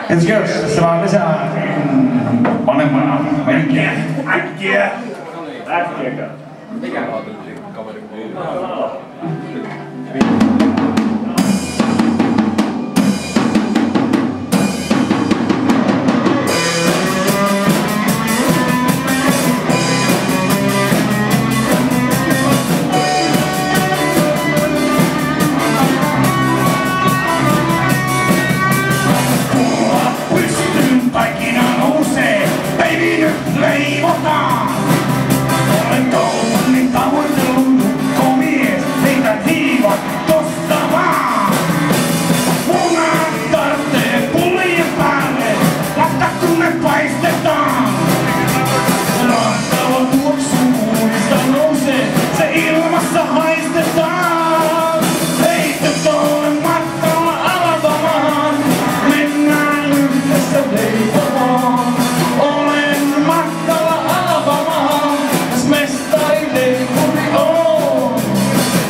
Ensi kertaa se vaan lisää vanhemmana merkkiä. Äkkiä! Äkkiäkö? Mikä otettiin kaveri? Pystyn kaikkina nousee. leivotaan. Olen kaupungin tavoitellut nukkomies, heitä hiivat tosta vaan. Munat tarttee pullien päälle, latta kun ne paistetaan. Rahtava tuoksu muista nousee, se ilmassa haistetaan. Heitä tuolle matkalla Alabamahan, mennään yhdessä leivomaan. Olen matkalla Alabamahan, jos mestarileipuri on.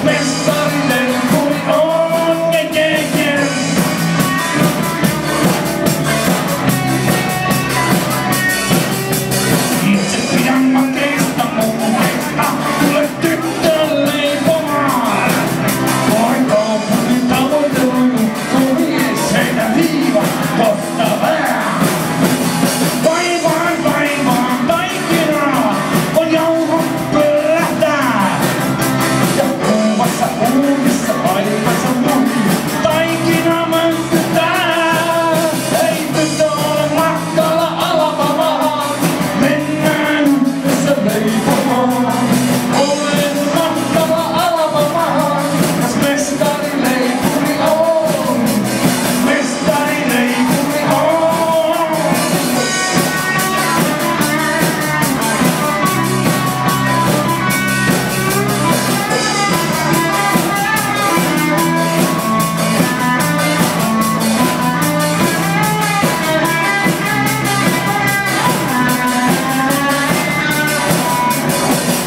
Mestarileipuri on, yeah. Itse pidän makeista muukeista, tule tyttö leipomaan. Olen kaupungin tavoitellut nukkomies, heitä hiivat tosta vähän. Vaivaan taikinaa, on jauho pöllähtää. Ja kuumassa uunissa paikassa muki, taikina mönkytää. Ei tyttö ole matkalla Alabamahan, mennään yhdessä leipomaan. Olen matkalla Alabamahan, jos mestarileipuri on. Mestarileipuri on.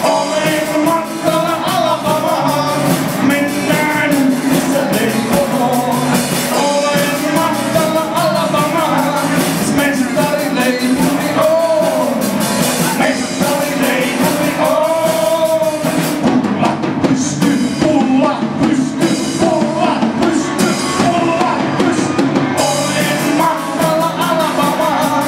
Olen matkalla Alabamahan, mennään yhdessä leipomaan. Olen matkalla Alabamahan, jos mestarileipuri on. Mestarileipuri on. Pulla pysty, pulla pysty, pulla pysty, pulla pysty. Olen matkalla Alabamahan,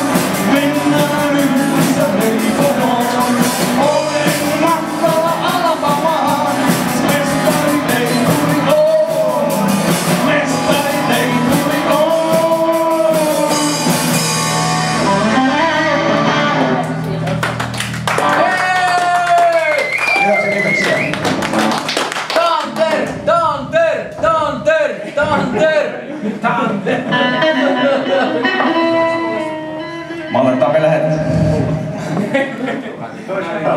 mennään yhdessä leipomaan. Olen matkalla Alabamahan, jos mestarileipuri on. Mestarileipuri on. Kiitoksia. Tanter! Mä aletaan vielä hetki. Toisaalta